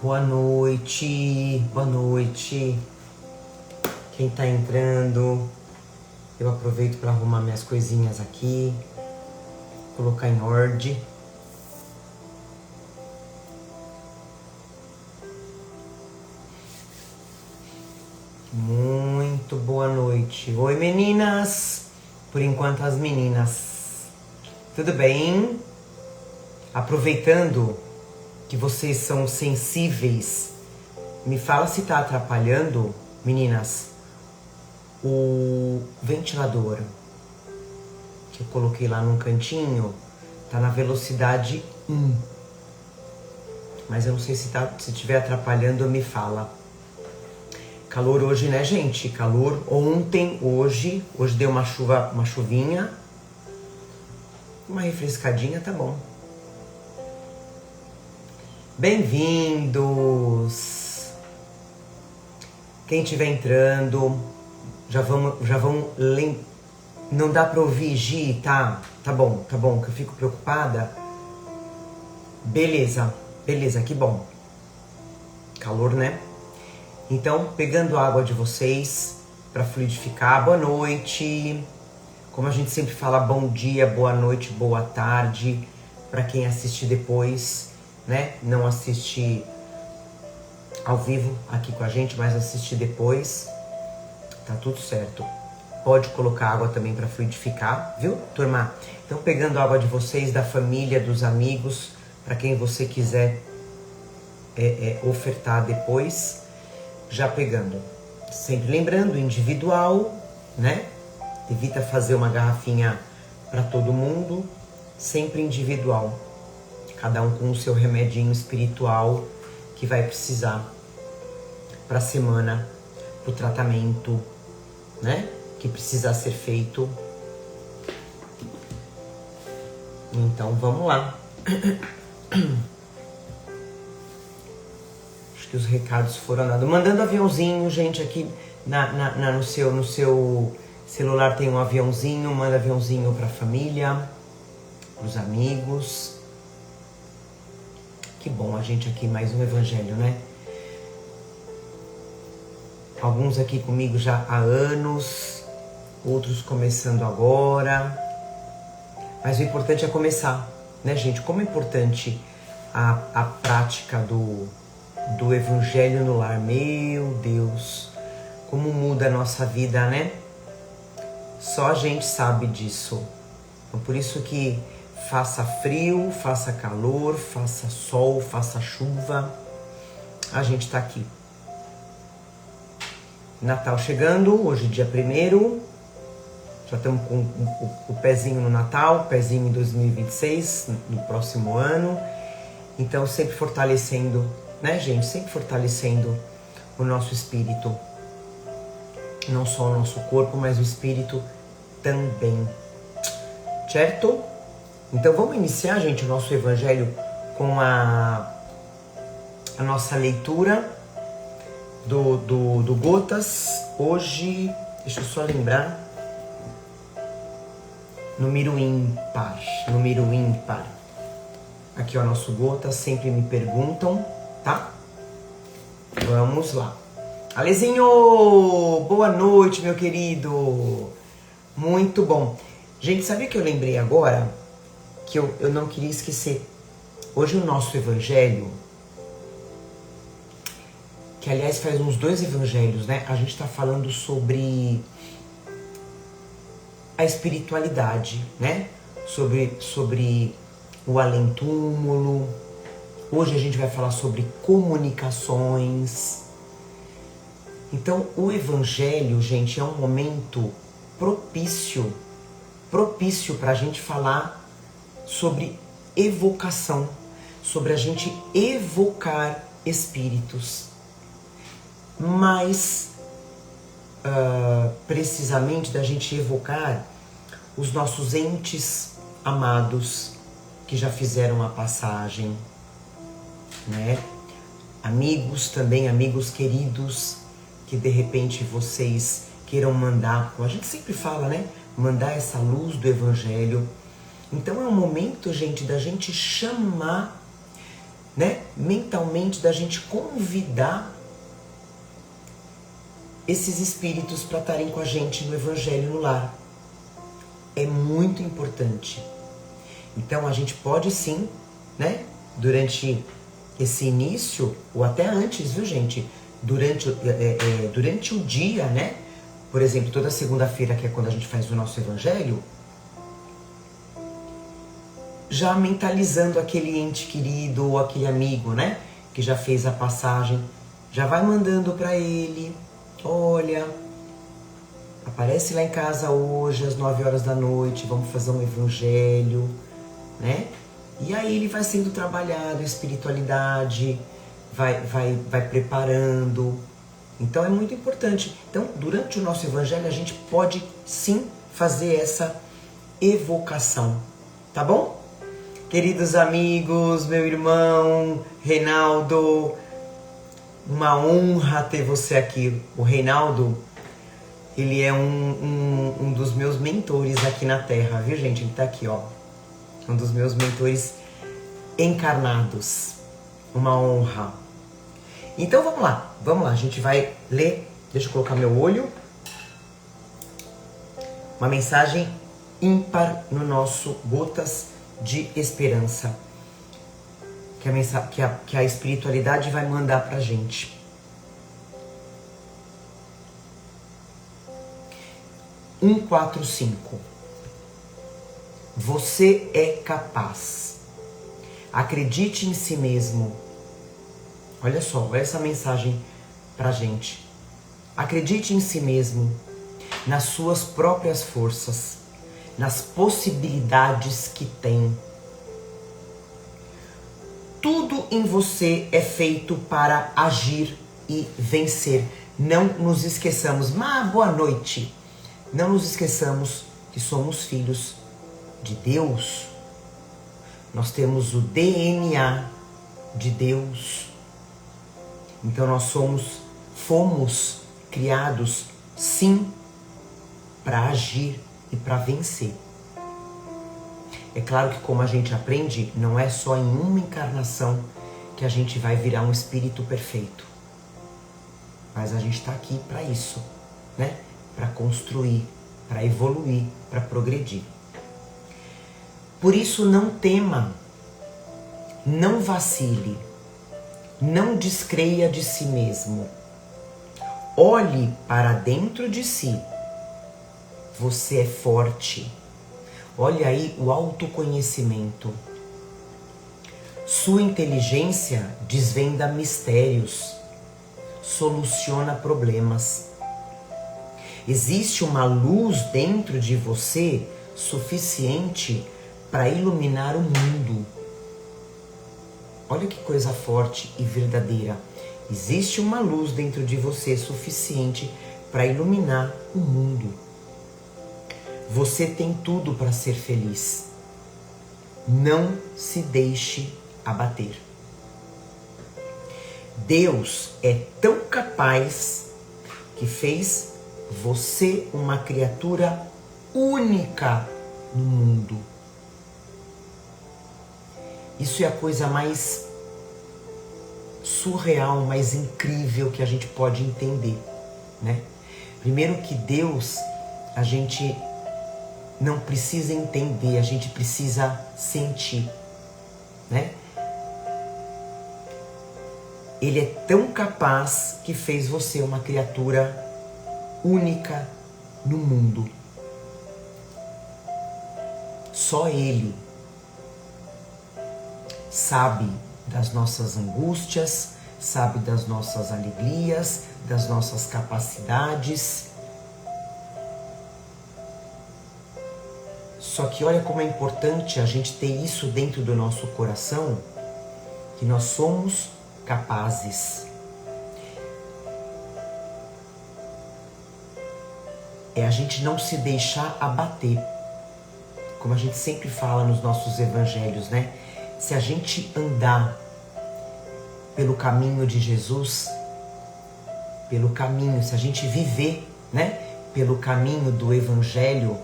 Boa noite, boa noite. Quem tá entrando, eu aproveito para arrumar minhas coisinhas aqui, colocar em ordem. Muito boa noite. Oi, meninas. Por enquanto, as meninas. Tudo bem? Aproveitando que vocês são sensíveis, me fala se tá atrapalhando, meninas, o ventilador que eu coloquei lá num cantinho tá na velocidade 1. Mas eu não sei se estiver atrapalhando, me fala. Calor hoje, né, gente? Calor ontem, hoje deu uma chuvinha, uma refrescadinha, tá bom. Bem-vindos! Quem estiver entrando, já vamos não dá pra ouvir, Gi, tá? Tá bom, que eu fico preocupada. Beleza, que bom. Calor, né? Então, pegando a água de vocês para fluidificar. Boa noite. Como a gente sempre fala, bom dia, boa noite, boa tarde para quem assistir depois, né? Não assistir ao vivo aqui com a gente, mas assistir depois. Tá tudo certo. Pode colocar água também para fluidificar, viu, turma? Então, pegando a água de vocês, da família, dos amigos, para quem você quiser ofertar depois, já pegando. Sempre lembrando, individual, né? Evita fazer uma garrafinha para todo mundo, sempre individual. Cada um com o seu remedinho espiritual que vai precisar para a semana, para o tratamento, né? Que precisa ser feito. Então vamos lá. Acho que os recados foram dados. Mandando aviãozinho, gente, aqui no seu celular tem um aviãozinho. Manda aviãozinho para a família, para os amigos. Que bom a gente aqui, mais um evangelho, né? Alguns aqui comigo já há anos, outros começando agora. Mas o importante é começar, né, gente? Como é importante a prática do evangelho no lar. Meu Deus, como muda a nossa vida, né? Só a gente sabe disso. Então, por isso que faça frio, faça calor, faça sol, faça chuva, a gente tá aqui. Natal chegando, hoje dia 1º, já estamos com o pezinho no Natal, pezinho em 2026, no próximo ano. Então sempre fortalecendo, né, gente? Sempre fortalecendo o nosso espírito. Não só o nosso corpo, mas o espírito também. Certo? Então vamos iniciar, gente, o nosso evangelho com a nossa leitura do Gotas. Hoje, deixa eu só lembrar, número ímpar. Aqui é o nosso Gotas, sempre me perguntam, tá? Vamos lá. Alezinho, boa noite, meu querido. Muito bom. Gente, sabe o que eu lembrei agora? Que eu não queria esquecer. Hoje o nosso evangelho, que aliás faz uns 2 evangelhos, né? A gente tá falando sobre a espiritualidade, né? Sobre o além-túmulo. Hoje a gente vai falar sobre comunicações. Então o evangelho, gente, é um momento propício para a gente falar sobre evocação, sobre a gente evocar espíritos. Mais precisamente da gente evocar os nossos entes amados que já fizeram a passagem, né? Amigos também, amigos queridos, que de repente vocês queiram mandar, como a gente sempre fala, né? Mandar essa luz do evangelho. Então é um momento, gente, da gente chamar, né, mentalmente da gente convidar esses espíritos para estarem com a gente no Evangelho no Lar. É muito importante. Então a gente pode sim, né, durante esse início, ou até antes, viu gente? Durante o dia, né? Por exemplo, toda segunda-feira, que é quando a gente faz o nosso Evangelho, já mentalizando aquele ente querido ou aquele amigo, né? Que já fez a passagem, já vai mandando para ele, olha, aparece lá em casa hoje às 9 horas da noite, vamos fazer um Evangelho, né? E aí ele vai sendo trabalhado, a espiritualidade, vai preparando. Então é muito importante. Então, durante o nosso Evangelho, a gente pode sim fazer essa evocação, tá bom? Queridos amigos, meu irmão Reinaldo, uma honra ter você aqui. O Reinaldo, ele é um dos meus mentores aqui na Terra, viu gente? Ele tá aqui, ó. Um dos meus mentores encarnados. Uma honra. Então vamos lá, a gente vai ler, deixa eu colocar meu olho. Uma mensagem ímpar no nosso Gotas de Esperança. Que a espiritualidade vai mandar pra gente. Um, 4, 5. Você é capaz. Acredite em si mesmo. Olha só, olha essa mensagem pra gente. Acredite em si mesmo, nas suas próprias forças, nas possibilidades que tem. Tudo em você é feito para agir e vencer. Não nos esqueçamos, boa noite. Não nos esqueçamos que somos filhos de Deus. Nós temos o DNA de Deus. Então nós fomos criados, sim, para agir e para vencer. É claro que como a gente aprende, não é só em uma encarnação que a gente vai virar um espírito perfeito. Mas a gente está aqui para isso, né? Para construir, para evoluir, para progredir. Por isso não tema, não vacile, não descreia de si mesmo. Olhe para dentro de si. Você é forte. Olha aí o autoconhecimento. Sua inteligência desvenda mistérios, soluciona problemas. Existe uma luz dentro de você suficiente para iluminar o mundo. Olha que coisa forte e verdadeira. Existe uma luz dentro de você suficiente para iluminar o mundo. Você tem tudo para ser feliz. Não se deixe abater. Deus é tão capaz que fez você uma criatura única no mundo. Isso é a coisa mais surreal, mais incrível que a gente pode entender, né? Primeiro que Deus, a gente não precisa entender, a gente precisa sentir, né? Ele é tão capaz que fez você uma criatura única no mundo. Só Ele sabe das nossas angústias, sabe das nossas alegrias, das nossas capacidades. Só que olha como é importante a gente ter isso dentro do nosso coração, que nós somos capazes. É a gente não se deixar abater. Como a gente sempre fala nos nossos evangelhos, né? Se a gente andar pelo caminho de Jesus, pelo caminho, se a gente viver, né? Pelo caminho do evangelho,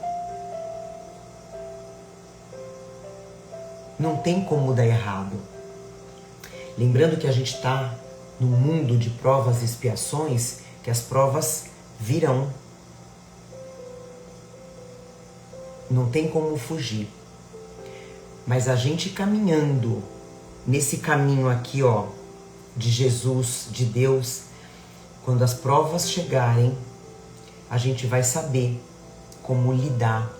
não tem como dar errado. Lembrando que a gente está no mundo de provas e expiações, que as provas virão. Não tem como fugir. Mas a gente caminhando nesse caminho aqui, ó, de Jesus, de Deus, quando as provas chegarem, a gente vai saber como lidar.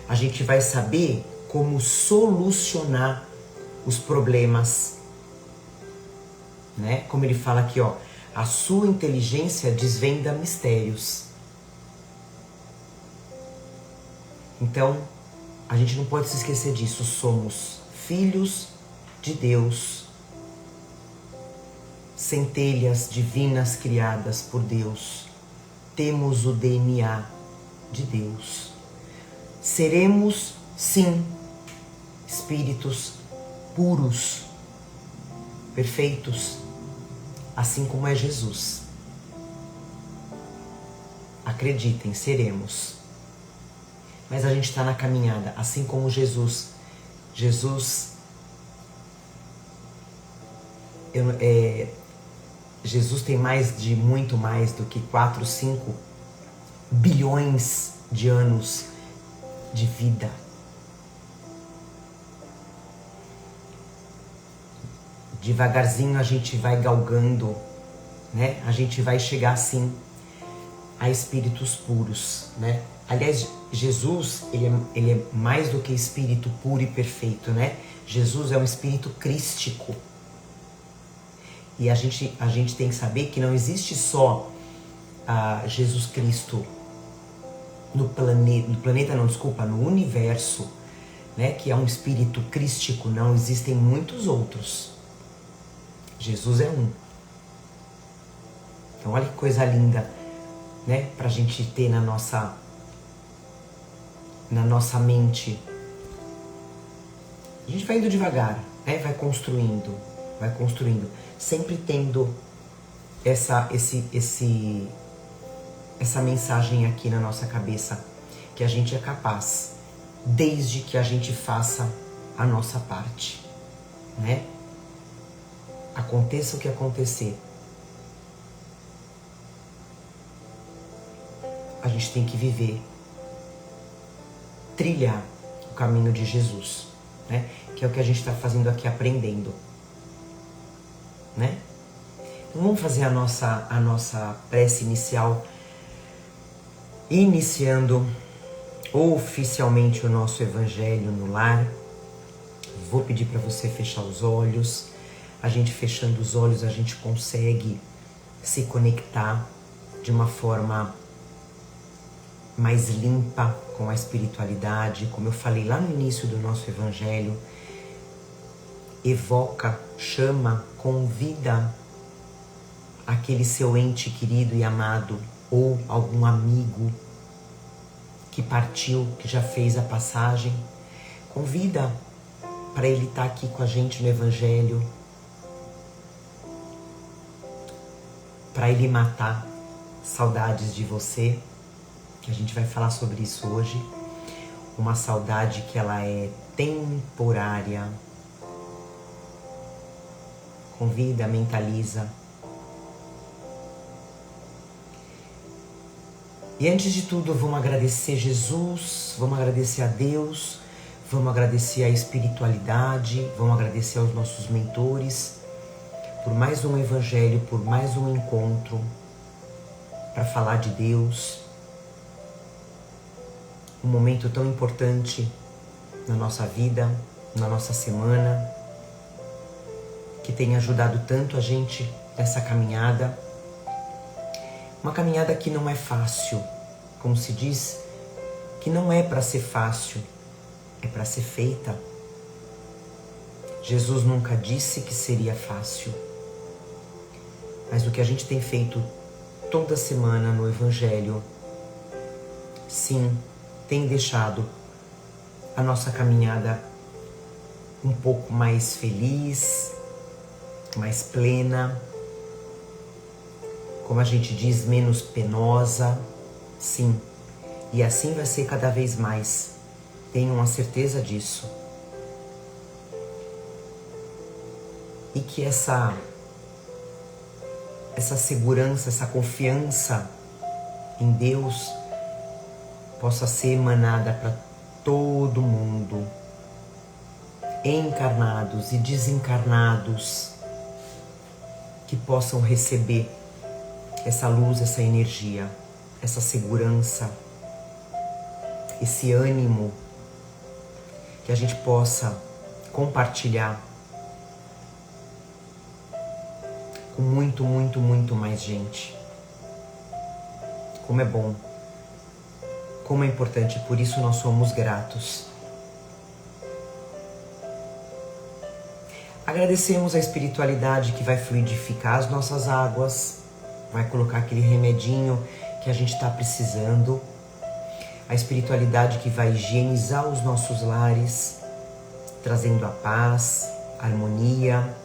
A gente vai saber como solucionar os problemas, né? Como ele fala aqui, ó, a sua inteligência desvenda mistérios. Então, a gente não pode se esquecer disso. Somos filhos de Deus, centelhas divinas criadas por Deus. Temos o DNA de Deus. Seremos, sim, espíritos puros, perfeitos, assim como é Jesus. Acreditem, seremos. Mas a gente está na caminhada, assim como Jesus. Jesus tem muito mais do que 4, 5 bilhões de anos de vida. Devagarzinho a gente vai galgando, né? A gente vai chegar assim a espíritos puros, né? Aliás, Jesus, ele é mais do que espírito puro e perfeito, né? Jesus é um espírito crístico. E a gente tem que saber que não existe só Jesus Cristo no universo, né? Que é um espírito crístico. Não, existem muitos outros. Jesus é um. Então olha que coisa linda, né? Pra gente ter na nossa mente. A gente vai indo devagar, né? Vai construindo. Sempre tendo essa mensagem aqui na nossa cabeça, que a gente é capaz, desde que a gente faça a nossa parte, né? Aconteça o que acontecer, a gente tem que viver, trilhar o caminho de Jesus, né? Que é o que a gente está fazendo aqui, aprendendo, né? Então vamos fazer a nossa prece inicial, iniciando oficialmente o nosso Evangelho no Lar. Vou pedir para você fechar os olhos. A gente fechando os olhos, a gente consegue se conectar de uma forma mais limpa com a espiritualidade. Como eu falei lá no início do nosso Evangelho, evoca, chama, convida aquele seu ente querido e amado, ou algum amigo que partiu, que já fez a passagem. Convida para ele estar aqui com a gente no Evangelho, para ele matar saudades de você, que a gente vai falar sobre isso hoje. Uma saudade que ela é temporária. Convida, mentaliza. E antes de tudo, vamos agradecer Jesus, vamos agradecer a Deus, vamos agradecer a espiritualidade, vamos agradecer aos nossos mentores por mais um Evangelho, por mais um encontro para falar de Deus. Um momento tão importante na nossa vida, na nossa semana, que tem ajudado tanto a gente nessa caminhada. Uma caminhada que não é fácil, como se diz, que não é para ser fácil, é para ser feita. Jesus nunca disse que seria fácil, mas o que a gente tem feito toda semana no Evangelho, sim, tem deixado a nossa caminhada um pouco mais feliz, mais plena, como a gente diz, menos penosa, sim. E assim vai ser cada vez mais. Tenham a certeza disso. e que essa segurança, essa confiança em Deus possa ser emanada para todo mundo, encarnados e desencarnados, que possam receber essa luz, essa energia, essa segurança, esse ânimo, que a gente possa compartilhar com muito, muito, muito mais gente. Como é bom, como é importante, por isso nós somos gratos. Agradecemos a espiritualidade que vai fluidificar as nossas águas, vai colocar aquele remedinho que a gente está precisando, a espiritualidade que vai higienizar os nossos lares, trazendo a paz, a harmonia,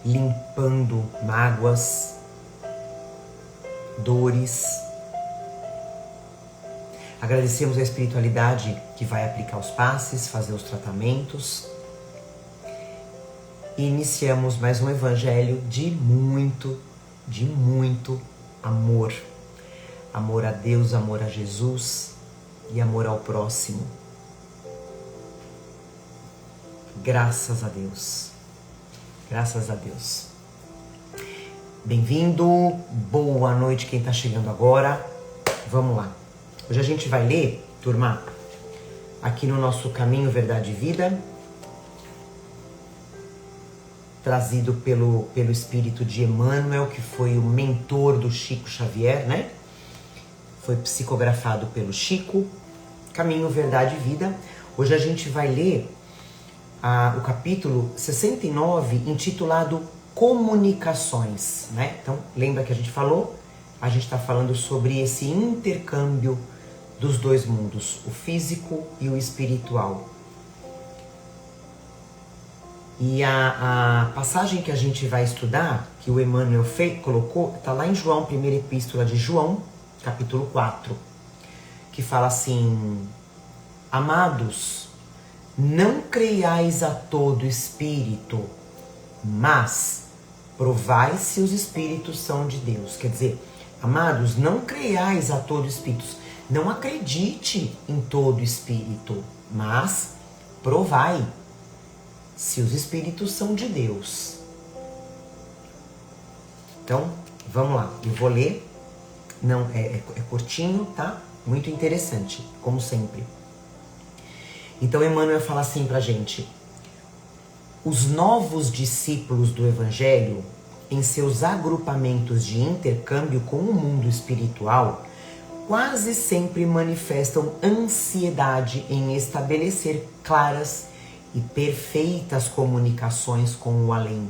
limpando mágoas, dores. Agradecemos a espiritualidade que vai aplicar os passes, fazer os tratamentos. E iniciamos mais um evangelho de muito amor. Amor a Deus, amor a Jesus e amor ao próximo. Graças a Deus. Graças a Deus. Bem-vindo, boa noite quem está chegando agora. Vamos lá. Hoje a gente vai ler, turma, aqui no nosso Caminho, Verdade e Vida, trazido pelo espírito de Emmanuel, que foi o mentor do Chico Xavier, né? Foi psicografado pelo Chico. Caminho, Verdade e Vida. Hoje a gente vai ler o capítulo 69, intitulado Comunicações, né? Então, lembra que a gente falou? A gente está falando sobre esse intercâmbio dos dois mundos, o físico e o espiritual. E a passagem que a gente vai estudar, que o Emmanuel colocou, está lá em João, primeira epístola de João, capítulo 4, que fala assim: amados, não creiais a todo espírito, mas provai se os espíritos são de Deus. Quer dizer, amados, não creiais a todo espírito, não acredite em todo espírito, mas provai se os espíritos são de Deus. Então, vamos lá, eu vou ler. Não, é curtinho, tá? Muito interessante, como sempre. Então, Emmanuel fala assim pra gente: os novos discípulos do Evangelho, em seus agrupamentos de intercâmbio com o mundo espiritual, quase sempre manifestam ansiedade em estabelecer claras e perfeitas comunicações com o além.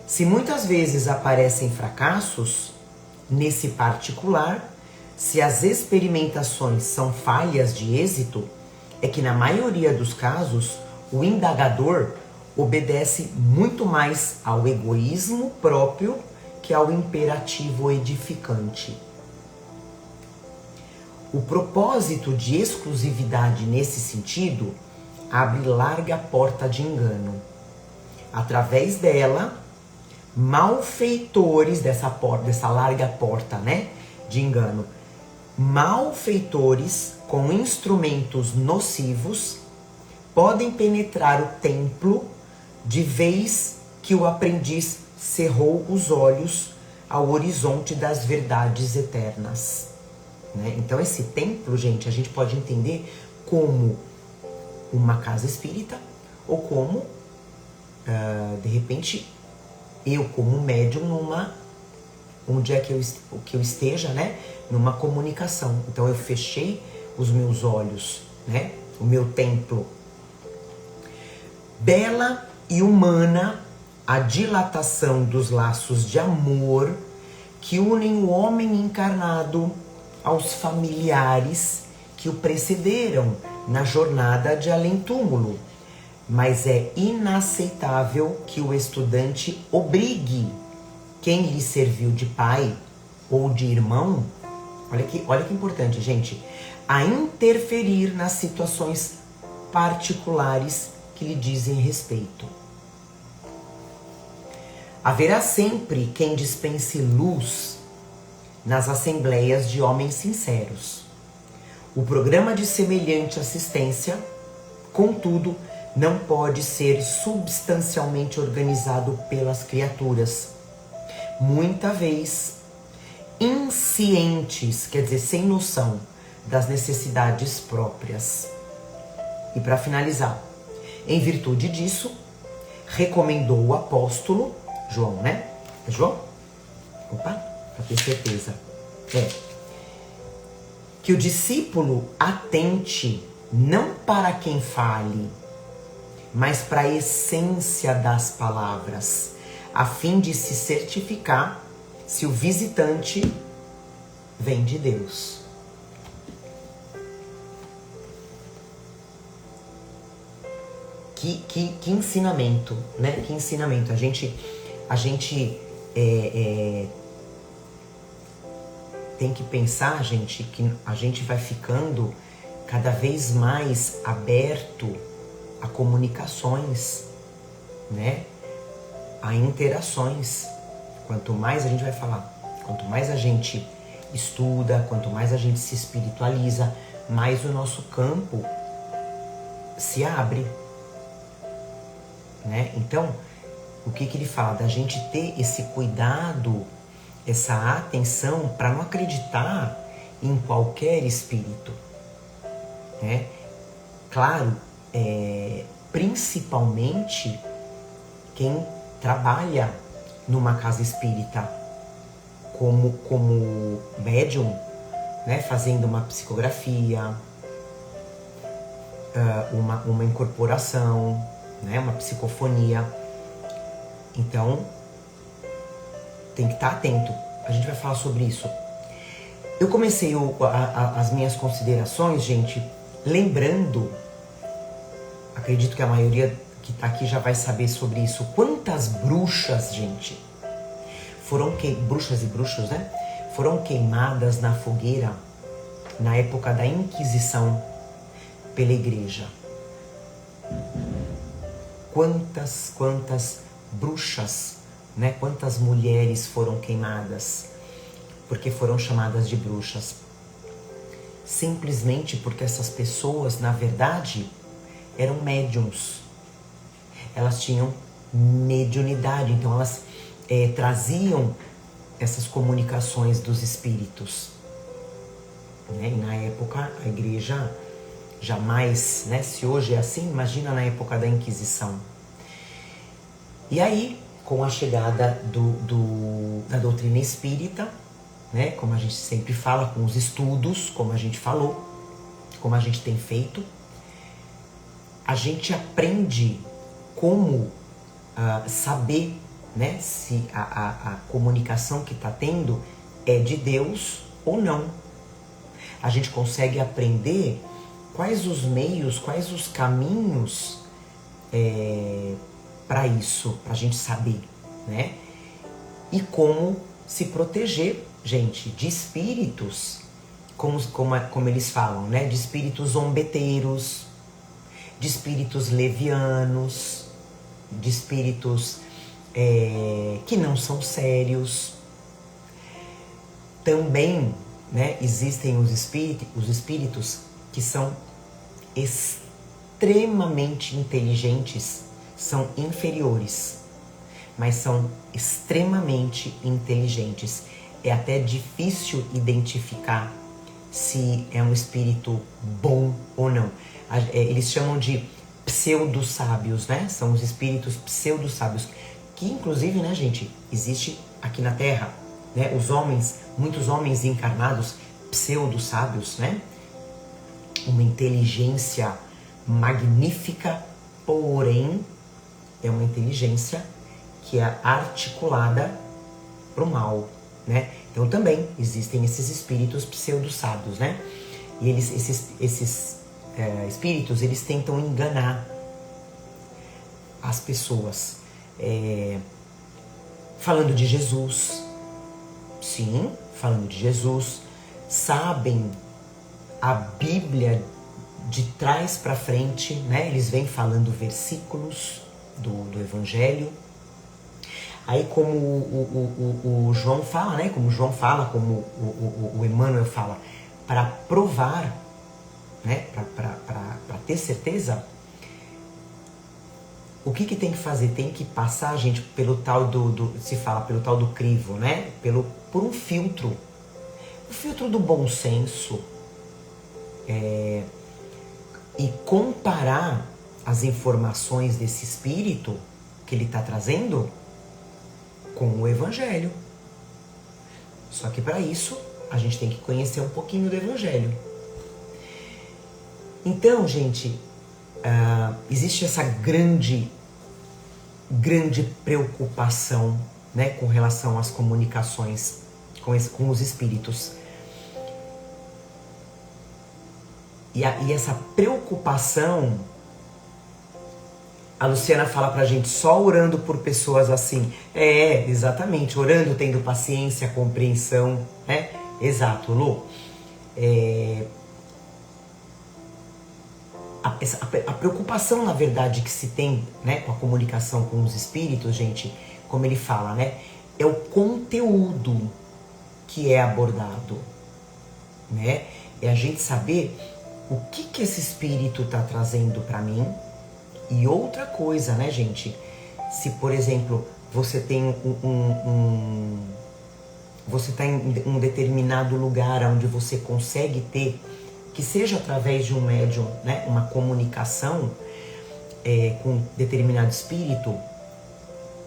Se muitas vezes aparecem fracassos, nesse particular, se as experimentações são falhas de êxito, é que na maioria dos casos, o indagador obedece muito mais ao egoísmo próprio que ao imperativo edificante. O propósito de exclusividade nesse sentido abre larga porta de engano. Através dela, malfeitores dessa larga porta, né, de engano, malfeitores com instrumentos nocivos podem penetrar o templo de vez que o aprendiz cerrou os olhos ao horizonte das verdades eternas. Né? Então esse templo, gente, a gente pode entender como uma casa espírita ou como, de repente, eu como médium onde é que eu esteja, né? Numa comunicação. Então eu fechei os meus olhos, né? O meu templo. Bela e humana a dilatação dos laços de amor que unem o homem encarnado aos familiares que o precederam na jornada de além-túmulo. Mas é inaceitável que o estudante obrigue quem lhe serviu de pai ou de irmão, olha que importante, gente, a interferir nas situações particulares que lhe dizem respeito. Haverá sempre quem dispense luz nas assembleias de homens sinceros. O programa de semelhante assistência, contudo, não pode ser substancialmente organizado pelas criaturas, muita vez inscientes, quer dizer, sem noção das necessidades próprias. E para finalizar, em virtude disso, recomendou o apóstolo João, né? É João? Opa, para ter certeza. Que o discípulo atente não para quem fale, mas para a essência das palavras, a fim de se certificar se o visitante vem de Deus. Que ensinamento, né? Que ensinamento. A gente tem que pensar, gente, que a gente vai ficando cada vez mais aberto a comunicações, né? A interações. Quanto mais a gente vai falar, quanto mais a gente estuda, quanto mais a gente se espiritualiza, mais o nosso campo se abre, né? Então, o que ele fala? Da gente ter esse cuidado, essa atenção para não acreditar em qualquer espírito, né? Claro, principalmente quem trabalha numa casa espírita como médium, né? Fazendo uma psicografia, uma incorporação, né? Uma psicofonia. Então, tem que estar atento. A gente vai falar sobre isso. Eu comecei as minhas considerações, gente, lembrando, acredito que a maioria que está aqui já vai saber sobre isso. Quantas bruxas, gente, bruxas e bruxos, né? Foram queimadas na fogueira na época da Inquisição pela igreja. Quantas bruxas, né? Quantas mulheres foram queimadas porque foram chamadas de bruxas? Simplesmente porque essas pessoas, na verdade, eram médiums. Elas tinham mediunidade, então elas traziam essas comunicações dos espíritos, né? E na época a igreja jamais, né? Se hoje é assim, imagina na época da Inquisição. E aí, com a chegada da doutrina espírita, né? Como a gente sempre fala, com os estudos, como a gente falou, como a gente tem feito, a gente aprende como saber, né, se a comunicação que está tendo é de Deus ou não. A gente consegue aprender quais os meios, quais os caminhos para isso, para a gente saber, né? E como se proteger, gente, de espíritos, como eles falam, né? De espíritos zombeteiros, de espíritos levianos, de espíritos que não são sérios. Também, né, existem os espíritos que são extremamente inteligentes, são inferiores, mas são extremamente inteligentes. É até difícil identificar se é um espírito bom ou não. Eles chamam de pseudo-sábios, né? São os espíritos pseudo-sábios, que inclusive, né, gente, existe aqui na Terra, né? Muitos homens encarnados, pseudo-sábios, né? Uma inteligência magnífica, porém é uma inteligência que é articulada para o mal, né? Então também existem esses espíritos pseudo-sábios, né? E esses espíritos, eles tentam enganar as pessoas, falando de Jesus. Sim, falando de Jesus. Sabem a Bíblia de trás para frente, né? Eles vêm falando versículos do Evangelho. Aí como o João fala, né? Como o João fala, como o Emmanuel fala, para provar, né? Para ter certeza, o que tem que fazer? Tem que passar, gente, pelo tal se fala pelo tal do crivo, né? Por um filtro. O filtro do bom senso. E comparar as informações desse espírito que ele está trazendo com o Evangelho. Só que para isso a gente tem que conhecer um pouquinho do Evangelho. Então, gente, existe essa grande preocupação, né, com relação às comunicações com os espíritos. E essa preocupação, a Luciana fala pra gente, só orando por pessoas assim. Exatamente, orando, tendo paciência, compreensão, né? Exato, Lu. A preocupação, na verdade, que se tem, né, com a comunicação com os espíritos, gente, como ele fala, né? É o conteúdo que é abordado, né? É a gente saber o que esse espírito está trazendo para mim. E outra coisa, né, gente? Se, por exemplo, você tem você está em um determinado lugar onde você consegue ter, que seja através de um médium, né, uma comunicação com determinado espírito,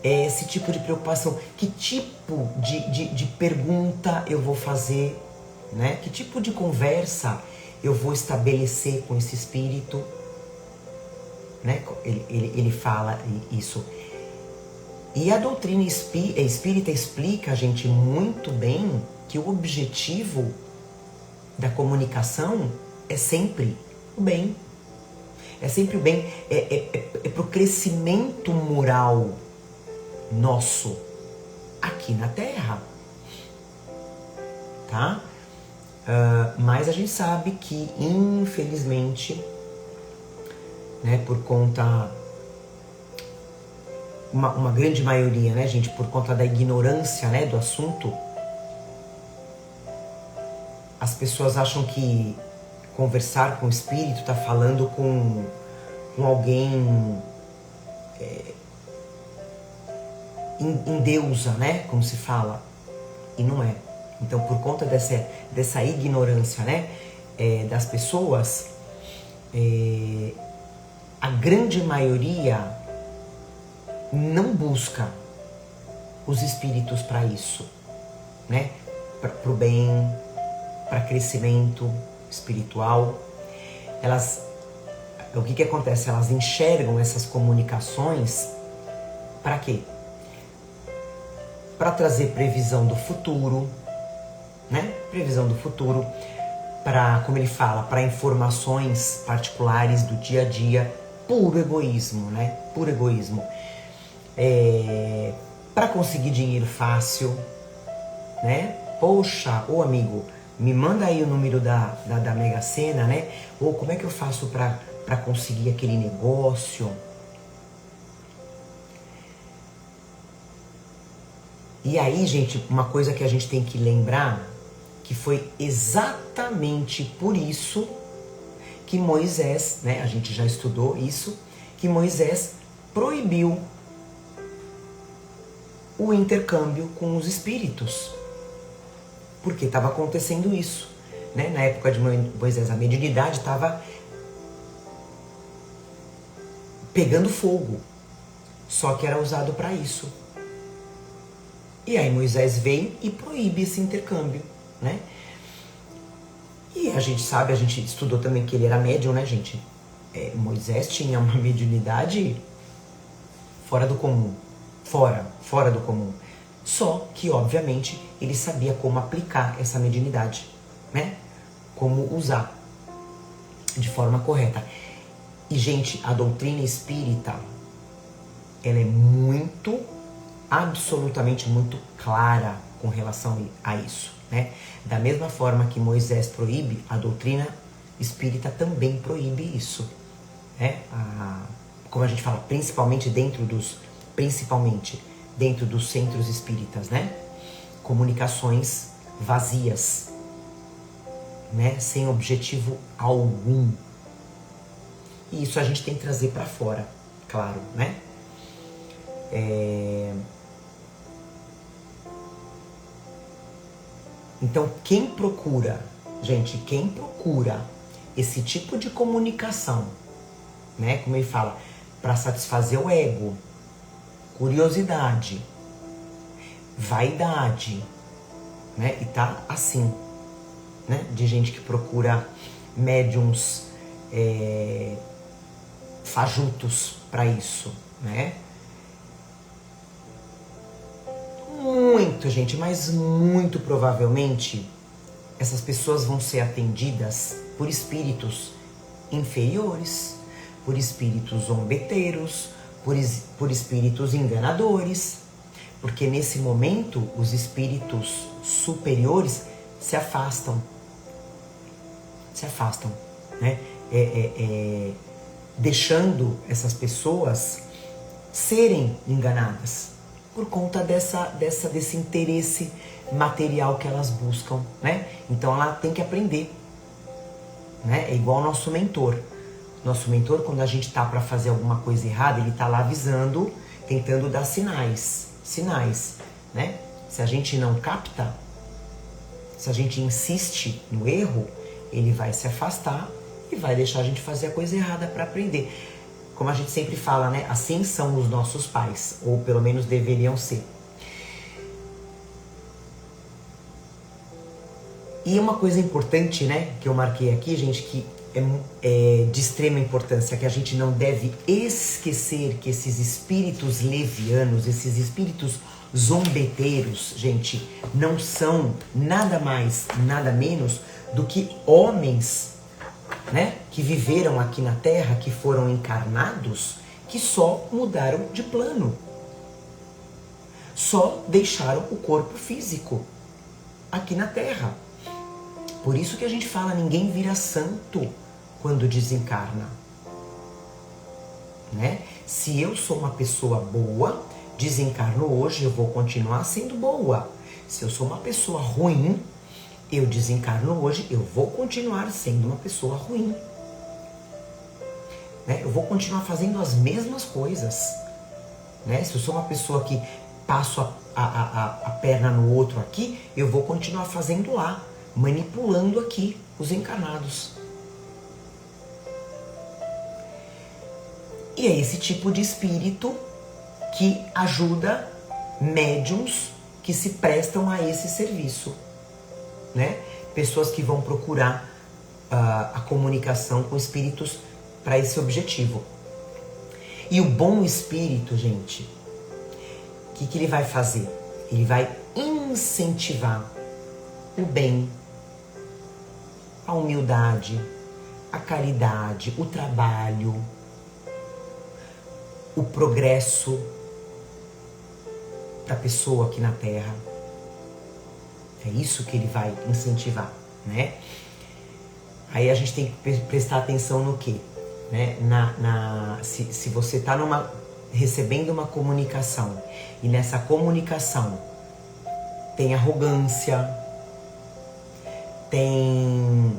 esse tipo de preocupação. Que tipo de pergunta eu vou fazer, né? Que tipo de conversa eu vou estabelecer com esse espírito, né? Ele fala isso. E a doutrina espírita explica a gente muito bem que o objetivo da comunicação é sempre o bem. É sempre o bem. É pro crescimento moral nosso aqui na Terra. Tá? Mas a gente sabe que, infelizmente, né, por conta, uma grande maioria, né, gente, por conta da ignorância, né, do assunto, as pessoas acham que conversar com o espírito tá falando com alguém em deusa, né, como se fala, e não é. Então, por conta dessa ignorância, né, das pessoas, a grande maioria não busca os espíritos para isso, né, para o bem, para crescimento espiritual. O que acontece? Elas enxergam essas comunicações para quê? Para trazer previsão do futuro, né? Previsão do futuro, para, como ele fala, para informações particulares do dia a dia, puro egoísmo, né? Puro egoísmo. Para conseguir dinheiro fácil, né? Poxa, amigo, me manda aí o número da Mega Sena, né? Ou como é que eu faço para conseguir aquele negócio? E aí, gente, uma coisa que a gente tem que lembrar, que foi exatamente por isso que Moisés, né, a gente já estudou isso, que Moisés proibiu o intercâmbio com os espíritos. Porque estava acontecendo isso, né? Na época de Moisés, a mediunidade estava pegando fogo, só que era usado para isso. E aí Moisés vem e proíbe esse intercâmbio, né? E a gente sabe, a gente estudou também que ele era médium, né, gente? Moisés tinha uma mediunidade fora do comum. Fora do comum. Só que, obviamente, ele sabia como aplicar essa mediunidade, né? Como usar de forma correta. E, gente, a doutrina espírita, ela é muito, absolutamente muito clara com relação a isso, né? Da mesma forma que Moisés proíbe, a doutrina espírita também proíbe isso, né? Como a gente fala, principalmente dentro dos centros espíritas, né? Comunicações vazias, né? Sem objetivo algum. E isso a gente tem que trazer para fora, claro, né? Então, quem procura esse tipo de comunicação, né? Como ele fala, para satisfazer o ego, curiosidade, vaidade, né? E tá assim, né? De gente que procura médiums fajutos para isso, né? Muito, gente, mas muito provavelmente essas pessoas vão ser atendidas por espíritos inferiores, por espíritos zombeteiros, por espíritos enganadores, porque nesse momento os espíritos superiores se afastam, né? Deixando essas pessoas serem enganadas por conta desse interesse material que elas buscam, né? Então ela tem que aprender, né? É igual ao nosso mentor. Nosso mentor, quando a gente tá para fazer alguma coisa errada, ele tá lá avisando, tentando dar sinais, né? Se a gente não capta, se a gente insiste no erro, ele vai se afastar e vai deixar a gente fazer a coisa errada para aprender. Como a gente sempre fala, né? Assim são os nossos pais, ou pelo menos deveriam ser. E uma coisa importante, né, que eu marquei aqui, gente, que é de extrema importância, que a gente não deve esquecer que esses espíritos levianos, esses espíritos zombeteiros, gente, não são nada mais, nada menos do que homens, né, que viveram aqui na Terra, que foram encarnados, que só mudaram de plano. Só deixaram o corpo físico aqui na Terra. Por isso que a gente fala, ninguém vira santo quando desencarna, né? Se eu sou uma pessoa boa, desencarno hoje, eu vou continuar sendo boa. Se eu sou uma pessoa ruim, eu desencarno hoje, eu vou continuar sendo uma pessoa ruim, né? Eu vou continuar fazendo as mesmas coisas, né? Se eu sou uma pessoa que passo a perna no outro aqui, eu vou continuar fazendo lá, manipulando aqui os encarnados. E é esse tipo de espírito que ajuda médiums que se prestam a esse serviço, né? Pessoas que vão procurar a comunicação com espíritos para esse objetivo. E o bom espírito, gente, o que ele vai fazer? Ele vai incentivar o bem, a humildade, a caridade, o trabalho, o progresso da pessoa aqui na Terra. É isso que ele vai incentivar, né? Aí a gente tem que prestar atenção no quê? Né? Se você está recebendo uma comunicação e nessa comunicação tem arrogância, tem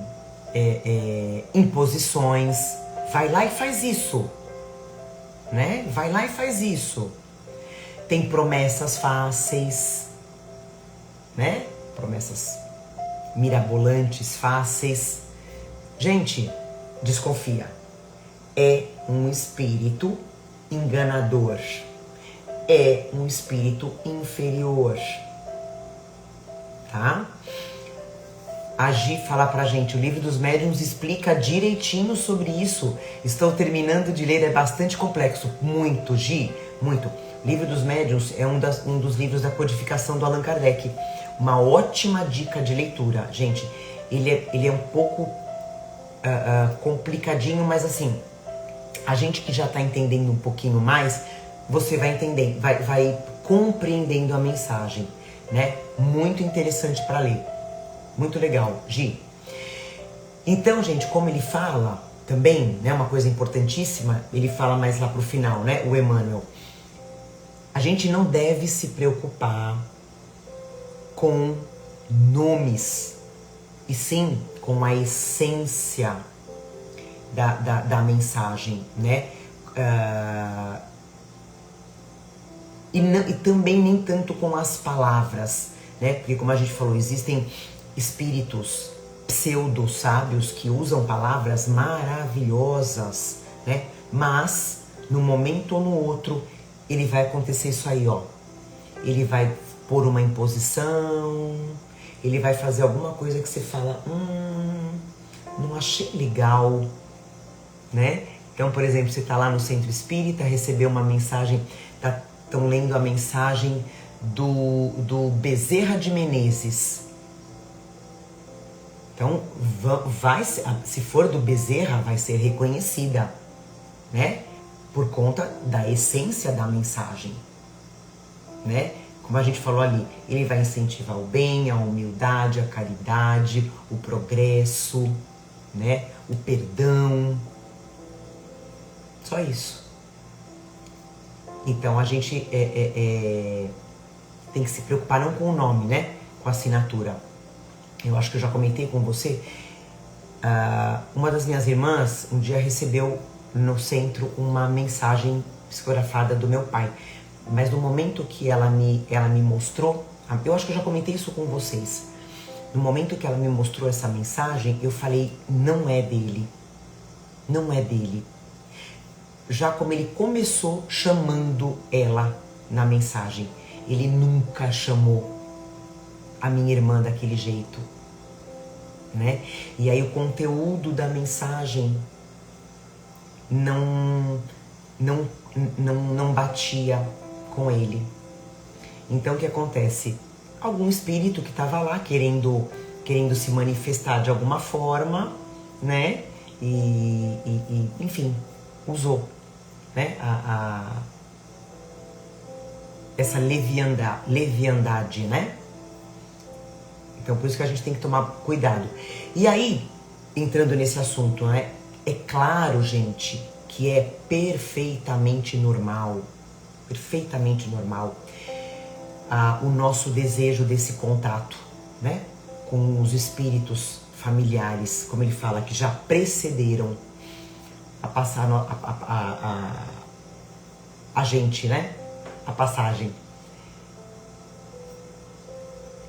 imposições, vai lá e faz isso, né? Vai lá e faz isso. Tem promessas fáceis, né? Promessas mirabolantes, fáceis. Gente, desconfia. É um espírito enganador. É um espírito inferior. Tá? A Gi fala pra gente, o Livro dos Médiuns explica direitinho sobre isso. Estou terminando de ler, é bastante complexo. Muito, Gi, muito. O Livro dos Médiuns é um dos livros da codificação do Allan Kardec. Uma ótima dica de leitura. Gente, ele é um pouco complicadinho, mas assim, a gente que já está entendendo um pouquinho mais, você vai entender, vai compreendendo a mensagem, né? Muito interessante para ler. Muito legal, Gi. Então, gente, como ele fala também, né, uma coisa importantíssima, ele fala mais lá pro final, né, o Emmanuel. A gente não deve se preocupar com nomes, e sim com a essência da mensagem, né? E também nem tanto com as palavras, né? Porque como a gente falou, existem espíritos pseudo-sábios que usam palavras maravilhosas, né? Mas, num momento ou no outro, ele vai acontecer isso aí, ó. Ele vai pôr uma imposição, ele vai fazer alguma coisa que você fala, não achei legal, né? Então, por exemplo, você tá lá no centro espírita, recebeu uma mensagem, estão lendo a mensagem do Bezerra de Menezes. Então, se for do Bezerra, vai ser reconhecida, né? Por conta da essência da mensagem, né? Como a gente falou ali, ele vai incentivar o bem, a humildade, a caridade, o progresso, né? O perdão. Só isso. Então a gente tem que se preocupar não com o nome, né? Com a assinatura. Eu acho que eu já comentei com você. Uma das minhas irmãs um dia recebeu no centro uma mensagem psicografada do meu pai. Mas no momento que ela me mostrou, eu acho que eu já comentei isso com vocês. No momento que ela me mostrou essa mensagem, eu falei, não é dele. Não é dele. Já como ele começou chamando ela na mensagem, ele nunca chamou a minha irmã daquele jeito, né? E aí o conteúdo da mensagem não batia com ele. Então o que acontece? Algum espírito que estava lá querendo se manifestar de alguma forma, né? E enfim, usou, né? Essa leviandade, né? Então por isso que a gente tem que tomar cuidado. E aí, entrando nesse assunto, né? É claro, gente, que é perfeitamente normal o nosso desejo desse contato, né? Com os espíritos familiares, como ele fala, que já precederam a passar a gente, né? A passagem.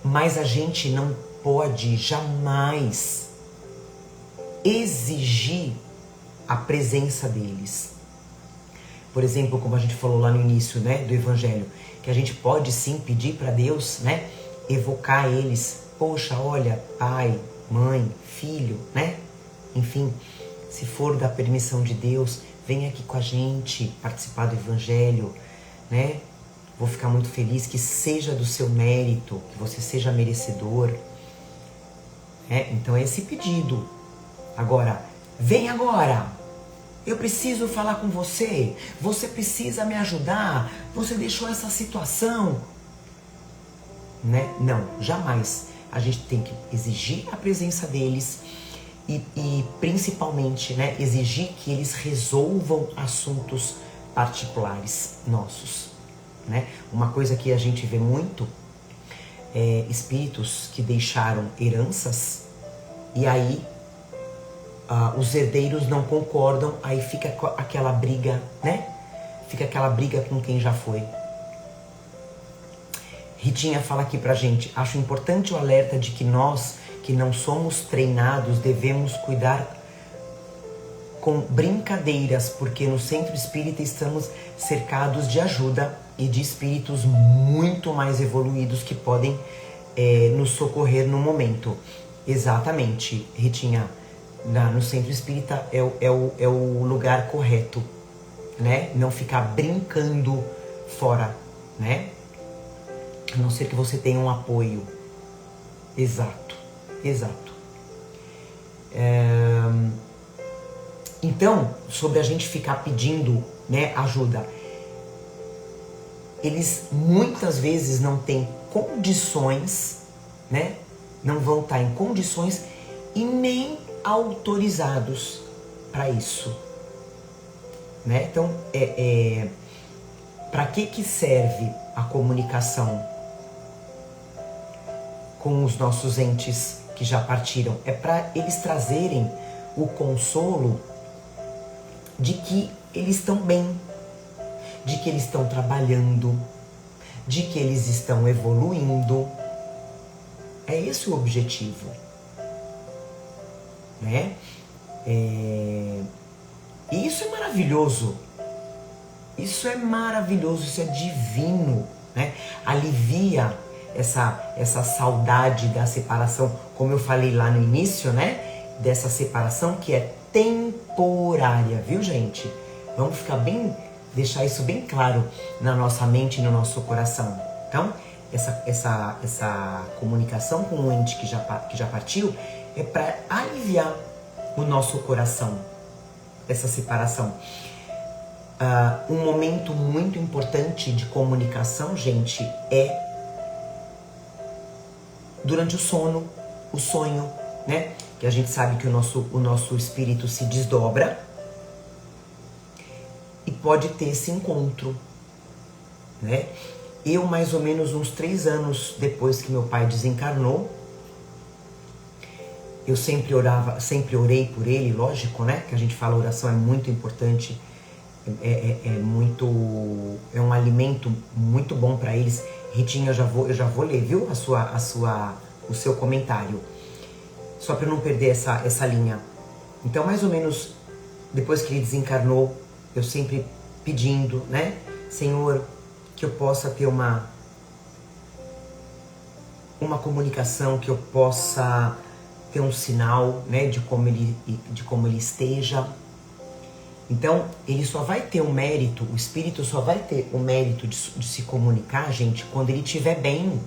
Mas a gente não pode jamais exigir a presença deles. Por exemplo, como a gente falou lá no início, né, do Evangelho, que a gente pode sim pedir para Deus, né, evocar eles. Poxa, olha, pai, mãe, filho, né? Enfim, se for da permissão de Deus, vem aqui com a gente participar do Evangelho, né? Vou ficar muito feliz, que seja do seu mérito, que você seja merecedor. Então é esse pedido. Agora, vem agora! Eu preciso falar com você. Você precisa me ajudar. Você deixou essa situação. Né? Não, jamais. A gente tem que exigir a presença deles e principalmente, né, exigir que eles resolvam assuntos particulares nossos. Né? Uma coisa que a gente vê muito é espíritos que deixaram heranças e aí os herdeiros não concordam, aí fica aquela briga, né? Fica aquela briga com quem já foi. Ritinha fala aqui pra gente, acho importante o alerta de que nós, que não somos treinados, devemos cuidar com brincadeiras, porque no centro espírita estamos cercados de ajuda e de espíritos muito mais evoluídos que podem nos socorrer no momento. Exatamente, Ritinha. No centro espírita é o lugar correto, né? Não ficar brincando fora, né? A não ser que você tenha um apoio. Exato. Então, sobre a gente ficar pedindo, né, ajuda, eles muitas vezes não têm condições, né? Não vão estar em condições e nem autorizados para isso, né? Então, para que serve a comunicação com os nossos entes que já partiram? É para eles trazerem o consolo de que eles estão bem, de que eles estão trabalhando, de que eles estão evoluindo. É esse o objetivo, né? E isso é maravilhoso. Isso é maravilhoso, isso é divino, né? Alivia essa saudade da separação, como eu falei lá no início, né? Dessa separação que é temporária, viu, gente? Vamos deixar isso bem claro na nossa mente e no nosso coração. Então, essa comunicação com o ente que já partiu é para aliviar o nosso coração, essa separação. Um momento muito importante de comunicação, gente, é durante o sonho, né? Que a gente sabe que o nosso espírito se desdobra e pode ter esse encontro, né? Eu, mais ou menos uns 3 anos depois que meu pai desencarnou, eu sempre orei por ele, lógico, né? Que a gente fala, oração é muito importante, é um alimento muito bom para eles. Ritinha, eu já vou ler, viu? O seu comentário, só para não perder essa linha. Então, mais ou menos depois que ele desencarnou, eu sempre pedindo, né? Senhor, que eu possa ter uma comunicação, que eu possa ter um sinal, né, de como ele esteja. Então, ele só vai ter o mérito, o espírito só vai ter o mérito de se comunicar, gente, quando ele estiver bem.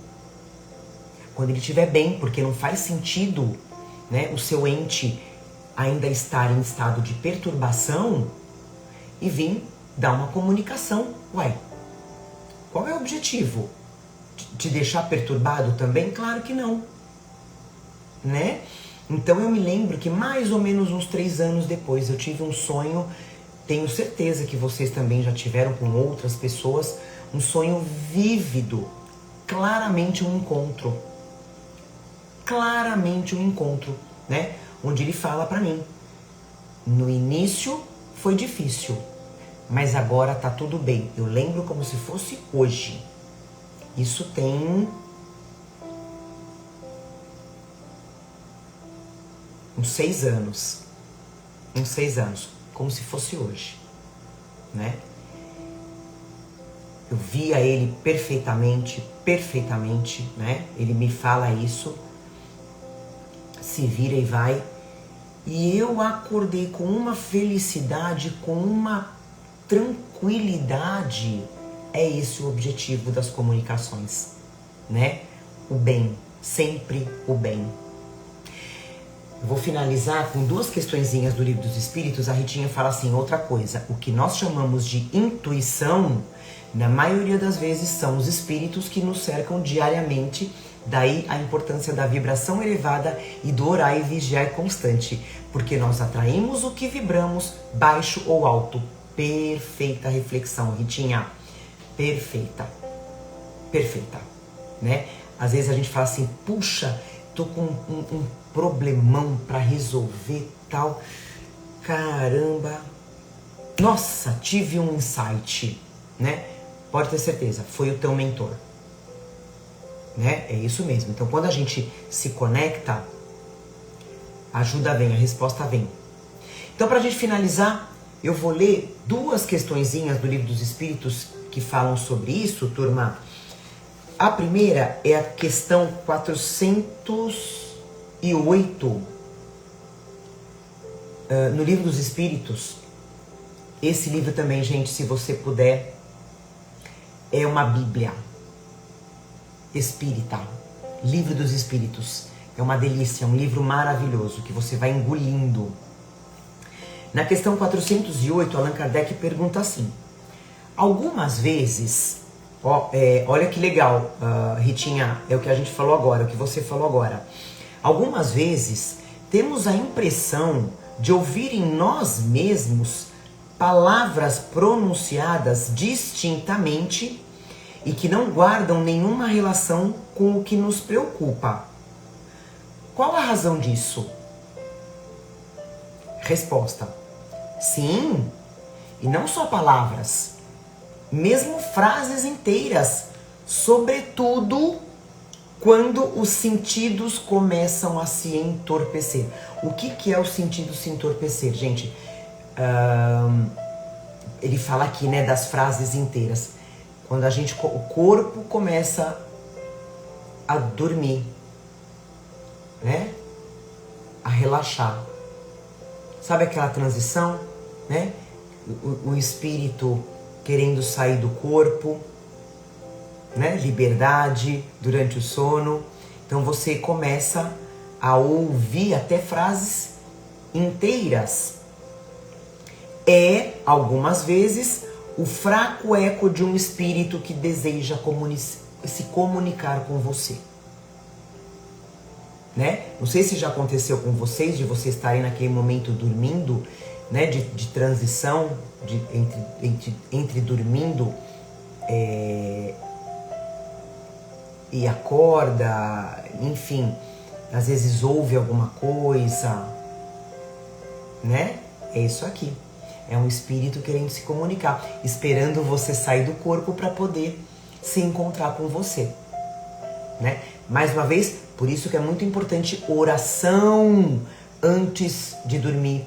Quando ele estiver bem, porque não faz sentido, né, o seu ente ainda estar em estado de perturbação e vir dar uma comunicação. Uai, qual é o objetivo? Te deixar perturbado também? Claro que não, né? Então eu me lembro que mais ou menos uns 3 anos depois eu tive um sonho, tenho certeza que vocês também já tiveram com outras pessoas, um sonho vívido, claramente um encontro, né? Onde ele fala pra mim, no início foi difícil, mas agora tá tudo bem. Eu lembro como se fosse hoje. Isso tem uns 6 anos. Como se fosse hoje, né? Eu via ele perfeitamente, né? Ele me fala isso, se vira e vai. E eu acordei com uma felicidade, com uma tranquilidade. É esse o objetivo das comunicações, né? O bem, sempre o bem. Eu vou finalizar com 2 questõezinhas do Livro dos Espíritos. A Ritinha fala assim, outra coisa, o que nós chamamos de intuição, na maioria das vezes são os espíritos que nos cercam diariamente. Daí a importância da vibração elevada e do orar e vigiar constante, porque nós atraímos o que vibramos, baixo ou alto. Perfeita reflexão, Ritinha. Perfeita, né? Às vezes a gente fala assim, puxa, tô com um problemão pra resolver tal, caramba, nossa, tive um insight, né? Pode ter certeza, foi o teu mentor, né? É isso mesmo. Então quando a gente se conecta, a ajuda vem, a resposta vem. Então, pra gente finalizar, eu vou ler 2 questõezinhas do Livro dos Espíritos que falam sobre isso, turma. A primeira é a questão 408 no Livro dos Espíritos. Esse livro também, gente, se você puder, é uma Bíblia espírita. Livro dos Espíritos. É uma delícia, é um livro maravilhoso que você vai engolindo. Na questão 408, Allan Kardec pergunta assim: algumas vezes, olha que legal, Ritinha, é o que a gente falou agora, o que você falou agora. Algumas vezes temos a impressão de ouvir em nós mesmos palavras pronunciadas distintamente e que não guardam nenhuma relação com o que nos preocupa. Qual a razão disso? Resposta: sim, e não só palavras, mesmo frases inteiras, sobretudo quando os sentidos começam a se entorpecer. O que é o sentido se entorpecer, gente? Ele fala aqui, né, das frases inteiras. Quando o corpo começa a dormir, né? A relaxar. Sabe aquela transição, né? O espírito querendo sair do corpo, né? Liberdade durante o sono. Então você começa a ouvir até frases inteiras. É, algumas vezes, o fraco eco de um espírito que deseja se comunicar com você. Né? Não sei se já aconteceu com vocês, de vocês estarem naquele momento dormindo, né? De transição, entre dormindo e acorda, enfim, às vezes ouve alguma coisa, né? É isso aqui. É um espírito querendo se comunicar, esperando você sair do corpo para poder se encontrar com você, né? Mais uma vez, por isso que é muito importante oração antes de dormir.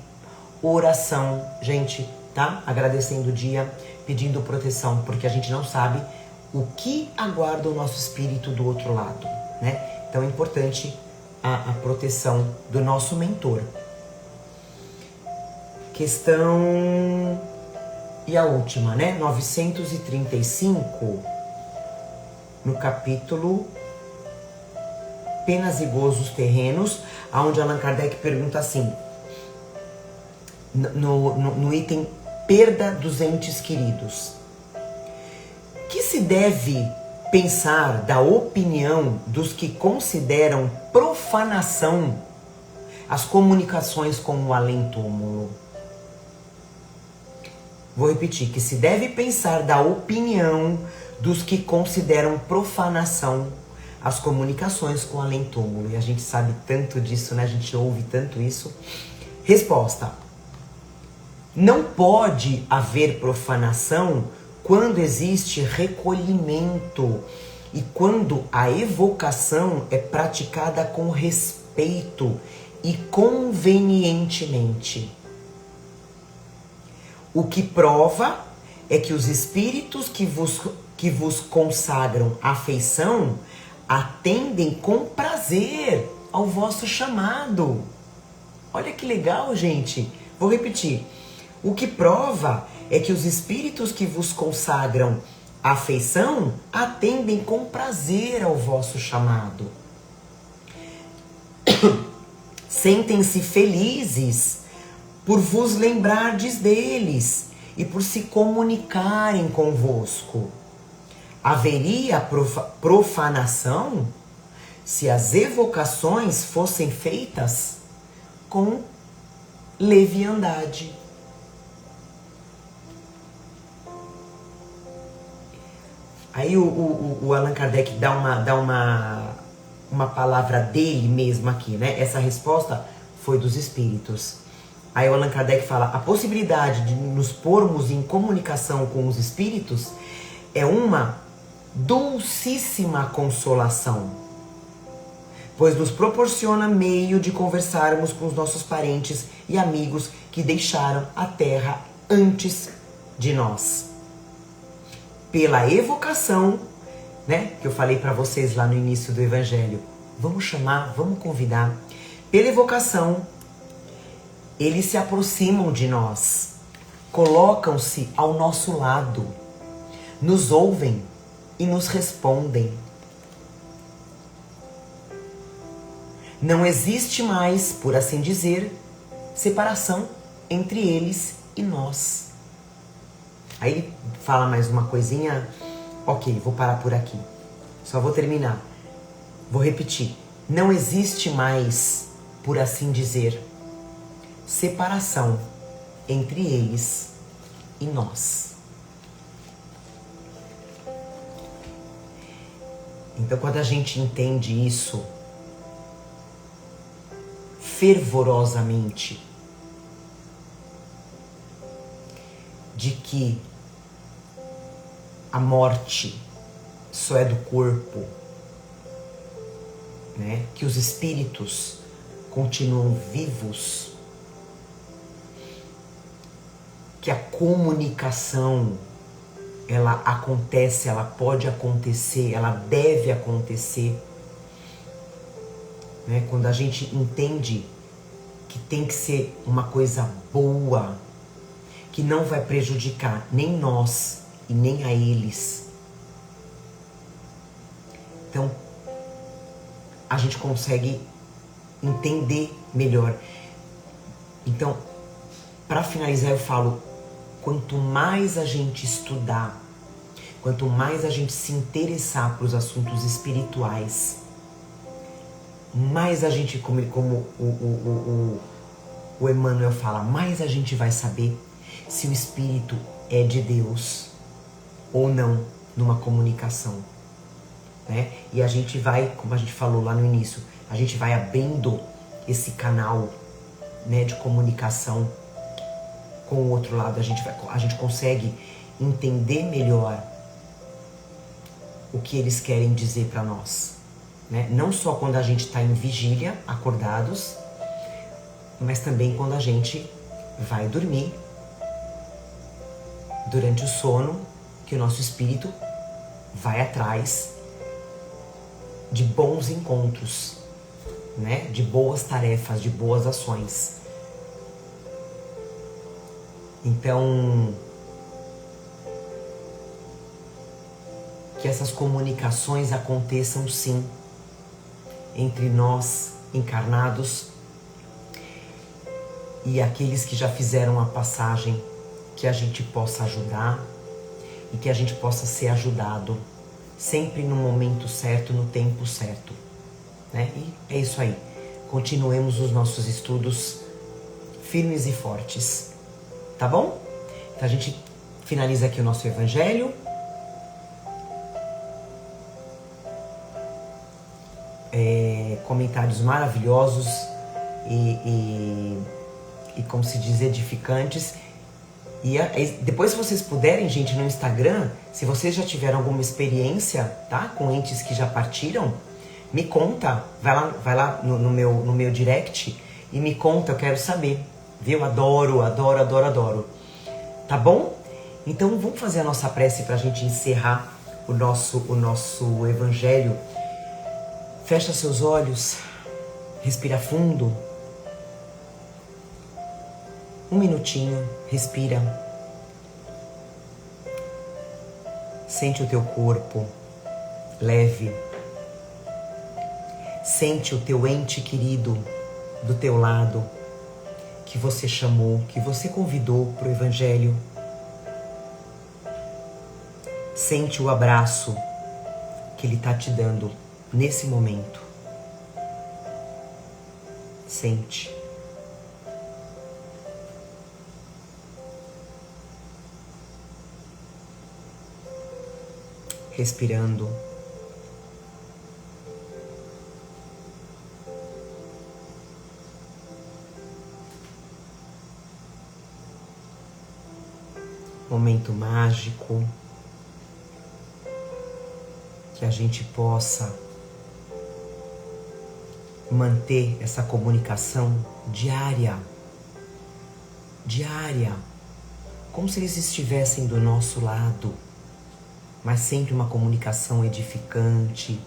Oração, gente, tá? Agradecendo o dia, pedindo proteção, porque a gente não sabe o que aguarda o nosso espírito do outro lado, né? Então é importante a proteção do nosso mentor. Questão... E a última, né? 935, no capítulo Penas e Gozos Terrenos, onde Allan Kardec pergunta assim, no item Perda dos Entes Queridos. Que se deve pensar da opinião dos que consideram profanação as comunicações com o além-túmulo? Vou repetir, que se deve pensar da opinião dos que consideram profanação as comunicações com o além-túmulo. E a gente sabe tanto disso, né? A gente ouve tanto isso. Resposta: não pode haver profanação quando existe recolhimento e quando a evocação é praticada com respeito e convenientemente. O que prova é que os espíritos que vos consagram afeição atendem com prazer ao vosso chamado. Olha que legal, gente. Vou repetir. O que prova é que os espíritos que vos consagram afeição atendem com prazer ao vosso chamado. Sentem-se felizes por vos lembrardes deles e por se comunicarem convosco. Haveria profanação se as evocações fossem feitas com leviandade. Aí o Allan Kardec dá uma palavra dele mesmo aqui, né? Essa resposta foi dos espíritos. Aí o Allan Kardec fala, a possibilidade de nos pormos em comunicação com os espíritos é uma dulcíssima consolação, pois nos proporciona meio de conversarmos com os nossos parentes e amigos que deixaram a terra antes de nós. Pela evocação, né, que eu falei para vocês lá no início do Evangelho, vamos chamar, vamos convidar. Pela evocação, eles se aproximam de nós, colocam-se ao nosso lado, nos ouvem e nos respondem. Não existe mais, por assim dizer, separação entre eles e nós. Aí ele fala mais uma coisinha. Ok, vou parar por aqui. Só vou terminar. Vou repetir. Não existe mais por assim dizer, separação entre eles e nós. Então, quando a gente entende isso fervorosamente, de que a morte só é do corpo, né? Que os espíritos continuam vivos, que a comunicação ela acontece, ela pode acontecer, ela deve acontecer, né? Quando a gente entende que tem que ser uma coisa boa, que não vai prejudicar nem nós e nem a eles. Então, a gente consegue entender melhor. Então, para finalizar, eu falo, quanto mais a gente estudar, quanto mais a gente se interessar para os assuntos espirituais, mais a gente, como o Emmanuel fala, mais a gente vai saber se o espírito é de Deus ou não numa comunicação, né? E a gente vai, como a gente falou lá no início, a gente vai abrindo esse canal, né, de comunicação com o outro lado. A gente consegue entender melhor o que eles querem dizer para nós, né? Não só quando a gente está em vigília, acordados, mas também quando a gente vai dormir, durante o sono, que o nosso espírito vai atrás de bons encontros, né? De boas tarefas, de boas ações. Então, que essas comunicações aconteçam sim entre nós encarnados e aqueles que já fizeram a passagem, que a gente possa ajudar e que a gente possa ser ajudado sempre no momento certo, no tempo certo, né? E é isso aí. Continuemos os nossos estudos firmes e fortes, tá bom? Então a gente finaliza aqui o nosso evangelho. Comentários maravilhosos e como se diz, edificantes. E depois, se vocês puderem, gente, no Instagram, se vocês já tiveram alguma experiência, tá, com entes que já partiram, me conta, vai lá no meu direct e me conta, eu quero saber, viu? Adoro, tá bom? Então vamos fazer a nossa prece pra gente encerrar o nosso evangelho. Fecha seus olhos, respira fundo. Um minutinho, respira. Sente o teu corpo leve. Sente o teu ente querido do teu lado, que você chamou, que você convidou para o Evangelho. Sente o abraço que ele está te dando nesse momento. Sente. Respirando. Momento mágico. Que a gente possa manter essa comunicação diária. Como se eles estivessem do nosso lado. Mas sempre uma comunicação edificante,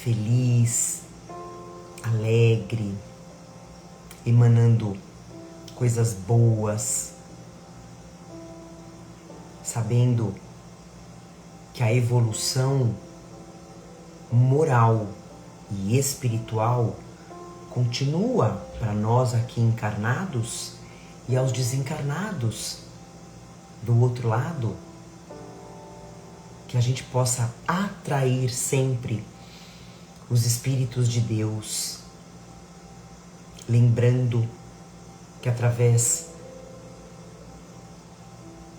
feliz, alegre, emanando coisas boas, sabendo que a evolução moral e espiritual continua para nós aqui encarnados e aos desencarnados do outro lado. Que a gente possa atrair sempre os Espíritos de Deus, lembrando que através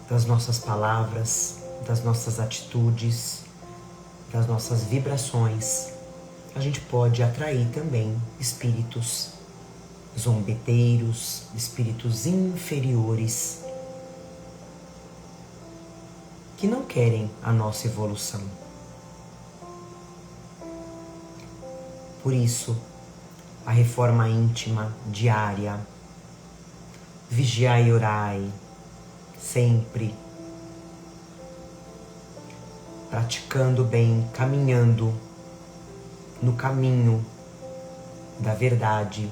das nossas palavras, das nossas atitudes, das nossas vibrações, a gente pode atrair também espíritos zombeteiros, espíritos inferiores que não querem a nossa evolução. Por isso, a reforma íntima diária, vigiai e orai, sempre praticando bem, caminhando no caminho da verdade,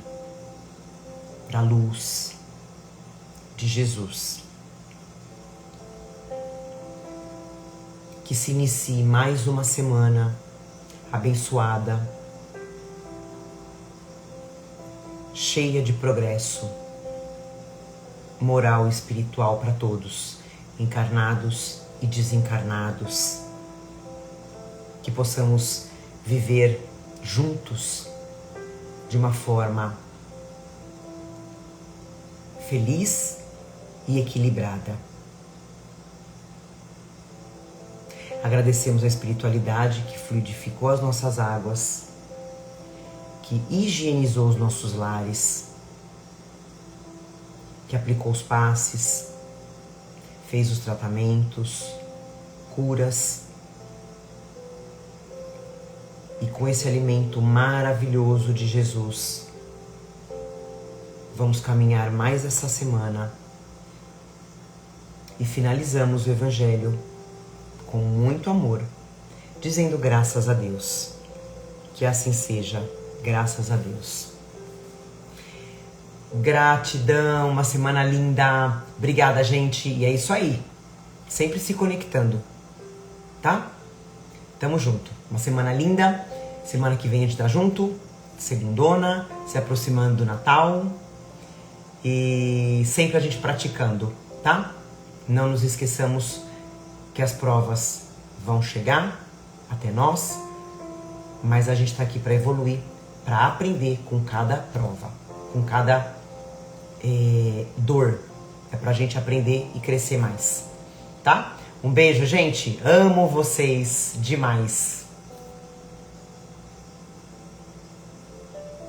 da luz de Jesus. Que se inicie mais uma semana abençoada, cheia de progresso moral e espiritual para todos, encarnados e desencarnados. Que possamos viver juntos de uma forma feliz e equilibrada. Agradecemos a espiritualidade que fluidificou as nossas águas, que higienizou os nossos lares, que aplicou os passes, fez os tratamentos, curas. E com esse alimento maravilhoso de Jesus, vamos caminhar mais essa semana e finalizamos o Evangelho com muito amor, dizendo graças a Deus. Que assim seja, graças a Deus. Gratidão, uma semana linda. Obrigada, gente. E é isso aí. Sempre se conectando, tá? Tamo junto. Uma semana linda. Semana que vem a gente tá junto. Segundona, se aproximando do Natal. E sempre a gente praticando, tá? Não nos esqueçamos que as provas vão chegar até nós, mas a gente tá aqui para evoluir, para aprender com cada prova, com cada dor. É pra gente aprender e crescer mais, tá? Um beijo, gente. Amo vocês demais.